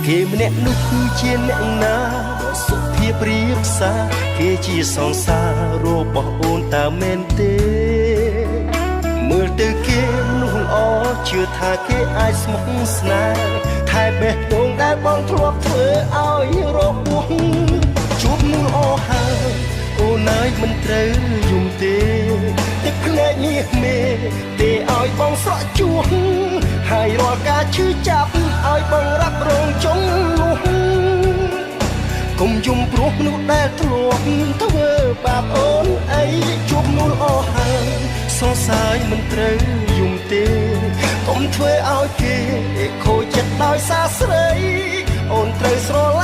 គេម្នាក់នោះគឺជាអ្នកណាសុភាពរៀបសារគេជាសង្សាររបស់អូនតើមែនទេមើលទៅគេនោះល្អជឿថាគេអាចស្មោះស្នេហ៍ថែបេះដូងដែលបងធ្លាប់ធ្វើឲ្យរបួសជួបនោះល្អហើយអូនហើយមិនត្រូវយំទេទឹកភ្នែកមាសមេទេឲ្យបងស្រក់ជួសហើយរាល់ការឈឺចាប់ឲ្យបងរ៉ាប់រងចុងនោះកុំយំព្រោះមនុស្សដែលធ្លាប់ធ្វើបាបអូនអីជួបមនុស្សល្អហើយសរសើរមិនត្រូវយំទេកុំធ្វើឲ្យគេខូចចិត្តដោយសារស្រីអូនត្រូវស្រឡាញ់